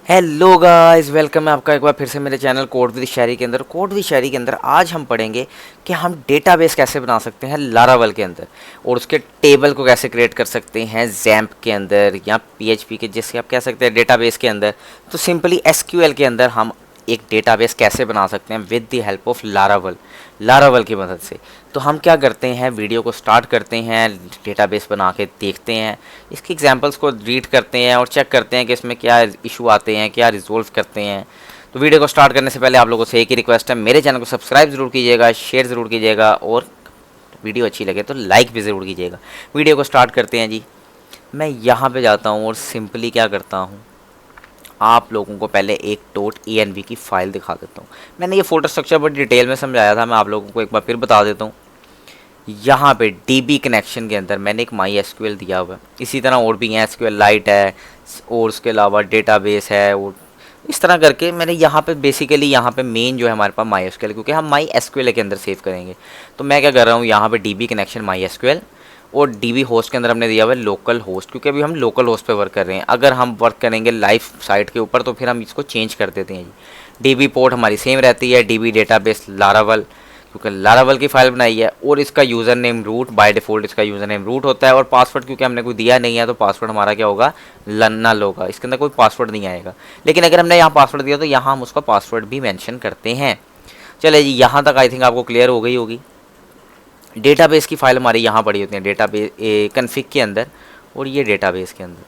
Hello guys, welcome है आपका एक बार फिर से मेरे चैनल कोड विद शायरी के अंदर। कोड विद शायरी के अंदर आज हम पढ़ेंगे कि हम डेटाबेस कैसे बना सकते हैं लारावल के अंदर, और उसके टेबल को कैसे क्रिएट कर सकते हैं जैम्प के अंदर या पीएचपी के, जैसे आप कह सकते हैं डेटाबेस के अंदर। तो सिंपली एसक्यूएल के अंदर हम एक डेटाबेस कैसे बना सकते हैं with the help of Laravel की मदद से। तो हम क्या करते हैं, वीडियो को स्टार्ट करते हैं, डेटाबेस बना के देखते हैं, इसकी एग्जांपल्स को रीड करते हैं और चेक करते हैं कि इसमें क्या इशू आते हैं, क्या रिजोल्व करते हैं। तो वीडियो को स्टार्ट करने से पहले आप लोगों से एक ही रिक्वेस्ट है, मेरे चैनल को सब्सक्राइब ज़रूर कीजिएगा, शेयर ज़रूर कीजिएगा और वीडियो अच्छी लगे तो लाइक भी ज़रूर कीजिएगा। वीडियो को स्टार्ट करते हैं जी। मैं यहाँ पे जाता हूँ और सिंपली क्या करता हूँ, आप लोगों को पहले एक .env की फ़ाइल दिखा देता हूँ। मैंने ये फोल्डर स्ट्रक्चर बड़ी डिटेल में समझाया था, मैं आप लोगों को एक बार फिर बता देता हूँ। यहाँ पे DB कनेक्शन के अंदर मैंने एक माई एसक्यूएल दिया हुआ है, इसी तरह और भी हैं, एसक्यूएल लाइट है और उसके अलावा डेटाबेस है, और इस तरह करके मैंने यहाँ पे बेसिकली यहाँ पे मेन जो है हमारे पास माई एसक्यूएल, क्योंकि हम माई एसक्यूएल के अंदर सेव करेंगे। तो मैं क्या कर रहा हूँ, यहाँ पे DB कनेक्शन माई एसक्यूएल और DB होस्ट के अंदर हमने दिया हुआ है लोकल होस्ट, क्योंकि अभी हम लोकल होस्ट पे वर्क कर रहे हैं। अगर हम वर्क करेंगे लाइव साइट के ऊपर तो फिर हम इसको चेंज कर देते हैं जी। DB पोर्ट हमारी सेम रहती है, DB डेटाबेस लारावल, क्योंकि लारावल की फ़ाइल बनाई है, और इसका user name root, by default इसका यूज़र नेम रूट होता है, और पासवर्ड क्योंकि हमने कोई दिया नहीं है तो पासवर्ड हमारा क्या होगा, नल होगा, इसके अंदर कोई पासवर्ड नहीं आएगा। लेकिन अगर हमने यहाँ पासवर्ड दिया तो यहाँ हम उसका पासवर्ड भी मेंशन करते हैं। चले जी, यहाँ तक आई थिंक आपको क्लियर हो गई होगी। डेटाबेस की फ़ाइल हमारी यहाँ पड़ी होती है डेटाबेस कन्फिग के अंदर, और ये डेटाबेस के अंदर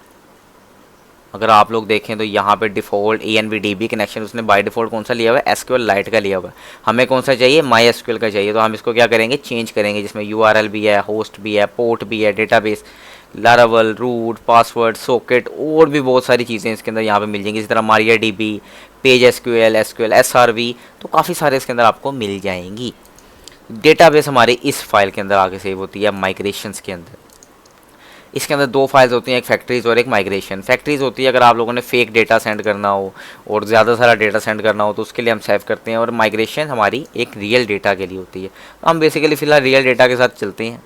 अगर आप लोग देखें तो यहाँ पे डिफ़ॉल्ट env-db कनेक्शन उसने बाय डिफ़ॉल्ट कौन सा लिया हुआ है, एसक्यूएल लाइट का लिया हुआ है। हमें कौन सा चाहिए, माई एसक्यूएल का चाहिए। तो हम इसको क्या करेंगे, चेंज करेंगे, जिसमें URL भी है, होस्ट भी है, पोर्ट भी है, database, Laravel, root, password, socket और भी बहुत सारी चीज़ें इसके अंदर यहाँ पे मिल जाएंगी। इसी तरह Maria DB, page SQL, SQL SRV, तो काफ़ी सारे इसके अंदर आपको मिल जाएंगी। डेटाबेस हमारी इस फाइल के अंदर आगे सेव होती है माइग्रेशंस के अंदर। इसके अंदर दो फाइल्स होती हैं, एक फैक्ट्रीज़ और एक माइग्रेशन। फैक्ट्रीज़ होती है अगर आप लोगों ने फेक डेटा सेंड करना हो और ज़्यादा सारा डेटा सेंड करना हो तो उसके लिए हम सेव करते हैं, और माइग्रेशन हमारी एक रियल डेटा के लिए होती है। तो हम बेसिकली फ़िलहाल रियल डेटा के साथ चलते हैं।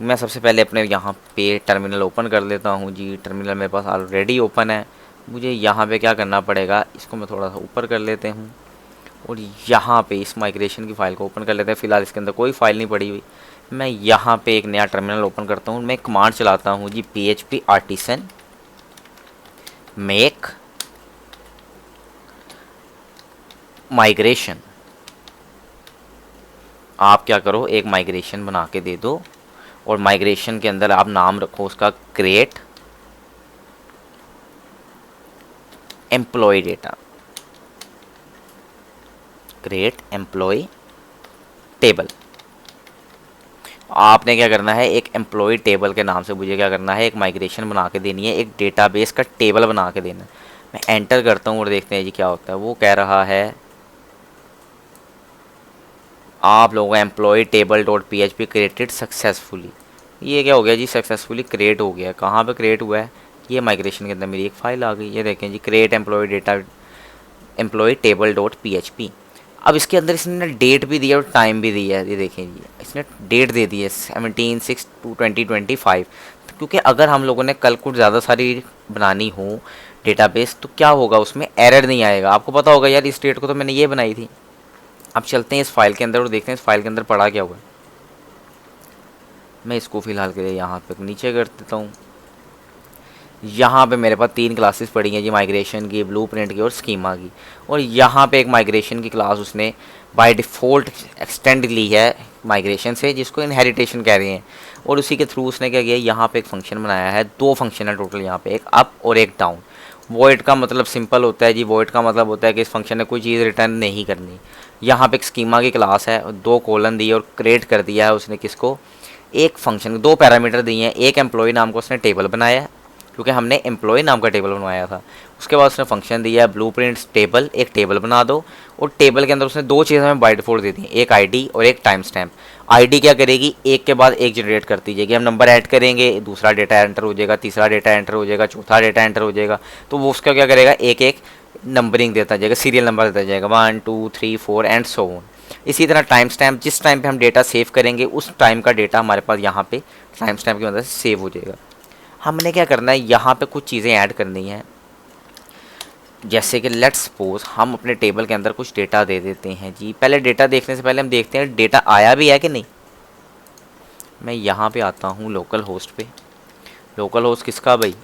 मैं सबसे पहले अपने यहाँ पे टर्मिनल ओपन कर लेता हूँ जी। टर्मिनल मेरे पास ऑलरेडी ओपन है। मुझे यहाँ पे क्या करना पड़ेगा, इसको मैं थोड़ा सा ऊपर कर लेते हूँ और यहाँ पे इस माइग्रेशन की फ़ाइल को ओपन कर लेते हैं। फ़िलहाल इसके अंदर कोई फ़ाइल नहीं पड़ी हुई। मैं यहाँ पे एक नया टर्मिनल ओपन करता हूँ, मैं कमांड चलाता हूँ जी, PHP आर्टिसन मेक माइग्रेशन। आप क्या करो, एक माइग्रेशन बना के दे दो, और माइग्रेशन के अंदर आप नाम रखो उसका create employ data, create employ table. आपने क्या करना है, एक एम्प्लॉय टेबल के नाम से मुझे क्या करना है, एक माइग्रेशन बना के देनी है, एक डेटाबेस का टेबल बना के देना है। मैं एंटर करता हूँ और देखते हैं जी क्या होता है। वो कह रहा है आप लोगों का employ table dot PHP created successfully. ये क्या हो गया जी, सक्सेसफुली क्रिएट हो गया। कहाँ पे क्रिएट हुआ है, ये माइग्रेशन के अंदर मेरी एक फ़ाइल आ गई। ये देखें जी, create employ data employ table dot PHP। अब इसके अंदर इसने डेट भी दिया और टाइम भी दिया है। ये देखें जी, इसने डेट दे दी है 17/6/2025, क्योंकि अगर हम लोगों ने कल कुछ ज़्यादा सारी बनानी हो डेटाबेस तो क्या होगा, उसमें एरर नहीं आएगा। आपको पता होगा यार, इस डेट को तो मैंने ये बनाई थी। अब चलते हैं इस फाइल के अंदर और देखते हैं इस फाइल के अंदर पड़ा क्या हुआ है। मैं इसको फ़िलहाल के लिए यहाँ पे नीचे कर देता हूँ। यहाँ पे मेरे पास 3 क्लासेस पड़ी हैं जी, माइग्रेशन की, ब्लूप्रिंट की और स्कीमा की। और यहाँ पे एक माइग्रेशन की क्लास उसने बाय डिफ़ॉल्ट एक्सटेंड ली है माइग्रेशन से, जिसको इनहेरिटेशन कह रहे हैं। और उसी के थ्रू उसने क्या किया, यहाँ पे एक फंक्शन बनाया है, 2 फंक्शन है टोटल यहाँ पे, एक अप और एक डाउन। वॉइड का मतलब सिंपल होता है जी, वॉइड का मतलब होता है कि इस फंक्शन ने कोई चीज़ रिटर्न नहीं करनी। यहाँ पे एक स्कीमा की क्लास है, 2 कॉलन दी और क्रिएट कर दिया है उसने किसको, एक फंक्शन, 2 पैरामीटर दिए हैं। एक एम्प्लॉय नाम का उसने टेबल बनाया है, क्योंकि हमने एम्प्लॉय नाम का टेबल बनवाया था। उसके बाद उसने फंक्शन दिया है ब्लूप्रिंट टेबल, एक टेबल बना दो। और टेबल के अंदर उसने 2 चीज़ें हमें बाय डिफ़ॉल्ट दे दी, एक आईडी और एक टाइम स्टैम्प। आईडी क्या करेगी, एक के बाद एक जनरेट करती जाएगी। हम नंबर ऐड करेंगे, दूसरा डेटा एंटर हो जाएगा, तीसरा डेटा एंटर हो जाएगा, चौथा डेटा एंटर हो जाएगा। तो वो उसका क्या करेगा, एक एक नंबरिंग देता जाएगा, सीरियल नंबर देता जाएगा, 1 2 3 4 एंड सो ऑन। इसी तरह टाइम स्टैम्प, जिस टाइम पे हम डेटा सेव करेंगे उस टाइम का डेटा हमारे पास यहाँ पे टाइम स्टैम्प की मदद से सेव हो जाएगा। हमने क्या करना है, यहाँ पे कुछ चीज़ें ऐड करनी है। जैसे कि लेट्स सपोज हम अपने टेबल के अंदर कुछ डेटा दे देते हैं जी। पहले डेटा देखने से पहले हम देखते हैं डेटा आया भी है कि नहीं। मैं यहाँ पे आता हूँ लोकल होस्ट पे। लोकल होस्ट किसका भाई?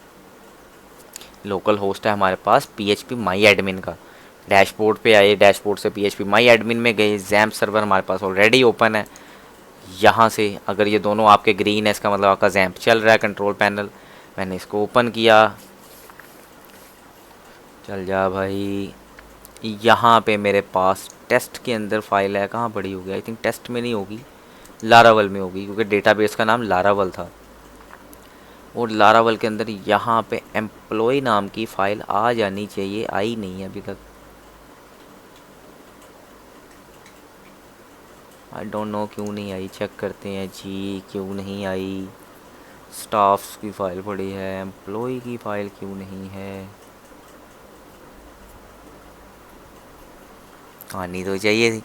लोकल होस्ट है हमारे पास PHP माई एडमिन का। डैशबोर्ड पे आए, डैशबोर्ड से PHP माई एडमिन में गए, जैम्प सर्वर हमारे पास ऑलरेडी ओपन है। यहाँ से अगर ये दोनों आपके ग्रीन है, इसका मतलब आपका जैम्प चल रहा है, कंट्रोल पैनल। मैंने इसको ओपन किया, चल जा भाई। यहाँ पे मेरे पास टेस्ट के अंदर फाइल है, कहाँ पड़ी होगी? आई थिंक टेस्ट में नहीं होगी, लारावल में होगी, क्योंकि डेटाबेस का नाम लारावल था। और लारावल के अंदर यहाँ पे एम्प्लॉय नाम की फ़ाइल आ जानी चाहिए, आई नहीं है अभी तक। आई डोंट नो क्यों नहीं आई, चेक करते हैं जी क्यों नहीं आई। स्टाफ्स की फ़ाइल पड़ी है, एम्प्लॉय की फ़ाइल क्यों नहीं है? आनी तो चाहिए थी।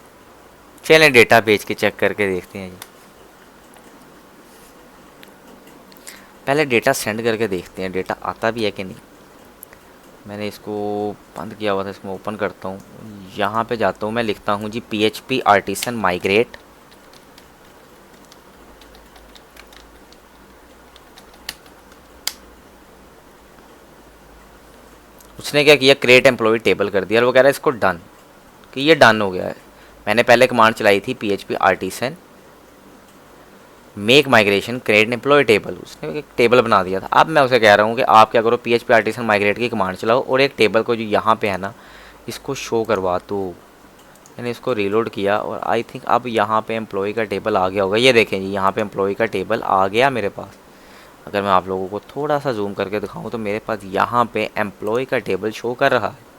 चलें डेटा बेच के चेक करके देखते हैं जी। पहले डेटा सेंड करके देखते हैं डेटा आता भी है कि नहीं। मैंने इसको बंद किया हुआ था, इसको ओपन करता हूँ। यहाँ पे जाता हूँ, मैं लिखता हूँ जी PHP आर्टिसन माइग्रेट। उसने क्या किया, क्रिएट एम्प्लॉय टेबल कर दिया और वो कह रहा है इसको डन, कि ये डन हो गया है। मैंने पहले कमांड चलाई थी PHP artisan make migration create employ table, उसने एक टेबल बना दिया था। अब मैं उसे कह रहा हूँ कि आप क्या करो, PHP आर्टिसन माइग्रेट की कमांड चलाओ और एक टेबल को जो यहाँ पे है ना, इसको शो करवा दो। मैंने इसको रीलोड किया और आई थिंक अब यहाँ पे एम्प्लॉय का टेबल आ गया होगा। ये देखें जी, यहाँ पे एम्प्लॉय का टेबल आ गया मेरे पास। अगर मैं आप लोगों को थोड़ा सा जूम करके दिखाऊँ तो मेरे पास यहाँ पे एम्प्लॉय का टेबल शो कर रहा है।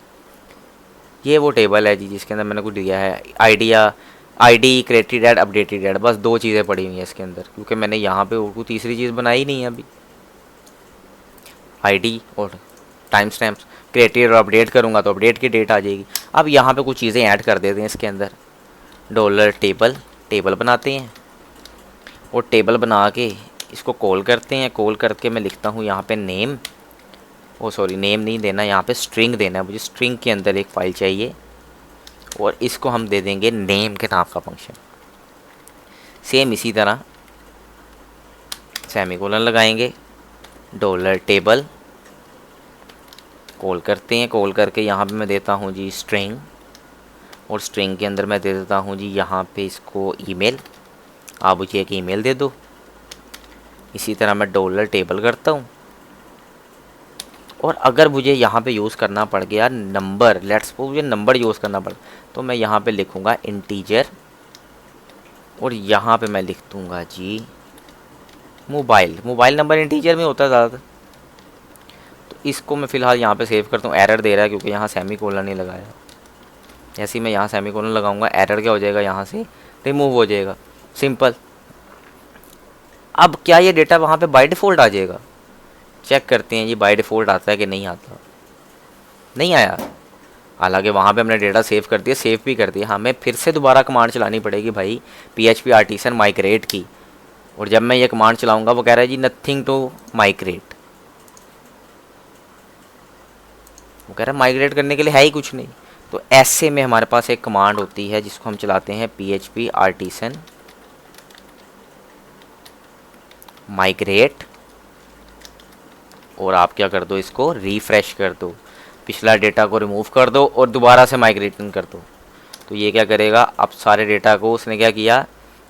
ये वो टेबल है जी जिसके अंदर मैंने कुछ दिया है, ID created add updated add, बस दो चीज़ें पड़ी हुई हैं इसके अंदर, क्योंकि मैंने यहाँ पे कोई तीसरी चीज़ बनाई नहीं है अभी। आईडी और टाइम स्टैम्प्स, क्रिएटेड और अपडेट करूँगा तो अपडेट की डेट आ जाएगी। अब यहाँ पे कुछ चीज़ें ऐड कर देते हैं इसके अंदर। डॉलर टेबल बनाते हैं और टेबल बना के इसको कॉल करते हैं। कॉल करके मैं लिखता हूँ यहाँ पे नेम, ओ सॉरी नेम नहीं देना, यहाँ पे स्ट्रिंग देना है मुझे। स्ट्रिंग के अंदर एक फ़ाइल चाहिए और इसको हम दे देंगे नेम के नाम का फंक्शन। सेम इसी तरह सेमीकोलन लगाएंगे, डॉलर टेबल कॉल करते हैं। कॉल करके यहाँ पे मैं देता हूँ जी स्ट्रिंग, और स्ट्रिंग के अंदर मैं दे देता हूँ जी यहाँ पे इसको ईमेल। आप मुझे एक ईमेल दे दो। इसी तरह मैं डॉलर टेबल करता हूँ। और अगर मुझे यहाँ पे यूज़ करना पड़ गया नंबर, लेट्स सपोज मुझे नंबर यूज़ करना पड़, तो मैं यहाँ पे लिखूँगा इंटीजर और यहाँ पे मैं लिख दूँगा जी मोबाइल नंबर इंटीजर में होता है ज़्यादातर। तो इसको मैं फ़िलहाल यहाँ पे सेव करता हूँ। एरर दे रहा है क्योंकि यहाँ सेमी कोलन नहीं लगाया। जैसे ही मैं यहाँ सेमी कोलन लगाऊँगा एरर क्या हो जाएगा, यहाँ से रिमूव हो जाएगा, सिंपल। अब क्या ये डेटा वहाँ पे बाय डिफ़ॉल्ट आ जाएगा? चेक करते हैं ये बाय डिफ़ॉल्ट आता है कि नहीं आता। नहीं आया, हालांकि वहाँ पे हमने डेटा सेव कर दिया, सेव भी कर दिया। हमें फिर से दोबारा कमांड चलानी पड़ेगी भाई PHP आर्टिसन माइग्रेट की। और जब मैं ये कमांड चलाऊंगा वो कह रहा है जी नथिंग टू माइग्रेट, वो कह रहा है माइग्रेट करने के लिए है ही कुछ नहीं। तो ऐसे में हमारे पास एक कमांड होती है जिसको हम चलाते हैं PHP आर्टिसन माइग्रेट, और आप क्या कर दो, इसको रिफ़्रेश कर दो, पिछला डेटा को रिमूव कर दो और दोबारा से माइग्रेशन कर दो। तो ये क्या करेगा, अब सारे डेटा को उसने क्या किया,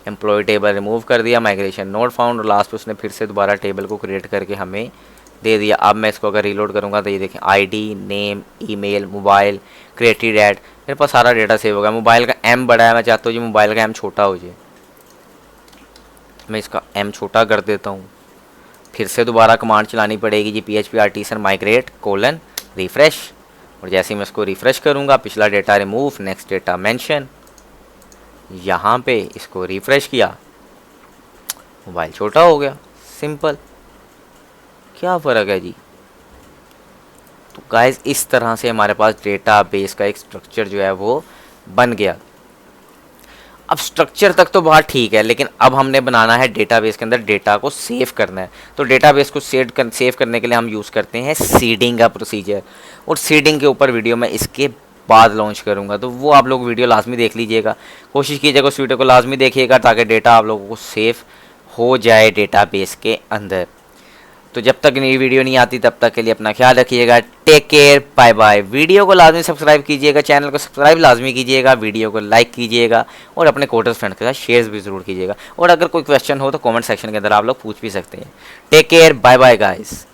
एम्प्लॉय टेबल रिमूव कर दिया, माइग्रेशन नोट फाउंड, और लास्ट में उसने फिर से दोबारा टेबल को क्रिएट करके हमें दे दिया। अब मैं इसको अगर रीलोड करूँगा तो ये देखें ID, name, email, mobile, created add, मेरे पास सारा डेटा सेव हो गया। मोबाइल का M बड़ा है, मैं चाहता हूँ जी मोबाइल का M छोटा हो जाए, मैं इसका M छोटा कर देता हूँ। फिर से दोबारा कमांड चलानी पड़ेगी जी PHP artisan migrate colon refresh, और जैसे ही मैं इसको रिफ़्रेश करूँगा पिछला data remove, next data mention, यहाँ पे इसको रिफ़्रेश किया, मोबाइल छोटा हो गया, सिंपल। क्या फ़र्क है जी? तो गाइस इस तरह से हमारे पास डेटा बेस का एक स्ट्रक्चर जो है वो बन गया। अब स्ट्रक्चर तक तो बहुत ठीक है, लेकिन अब हमने बनाना है डेटाबेस के अंदर डेटा को सेव करना है। तो डेटाबेस को सेव करने के लिए हम यूज़ करते हैं सीडिंग का प्रोसीजर, और सीडिंग के ऊपर वीडियो मैं इसके बाद लॉन्च करूँगा, तो वो आप लोग वीडियो लाजमी देख लीजिएगा। कोशिश कीजिएगा उस वीडियो को लाजमी देखिएगा ताकि डेटा आप लोगों को सेव हो जाए डेटाबेस के अंदर। तो जब तक नई वीडियो नहीं आती तब तक के लिए अपना ख्याल रखिएगा। Take care, bye bye. Video को लाजमी सब्सक्राइब कीजिएगा, चैनल को सब्सक्राइब लाजमी कीजिएगा, वीडियो को लाइक कीजिएगा और अपने कोर्स फ्रेंड के साथ शेयर भी ज़रूर कीजिएगा। और अगर कोई क्वेश्चन हो तो कमेंट सेक्शन के अंदर आप लोग पूछ भी सकते हैं। Take care, bye bye guys.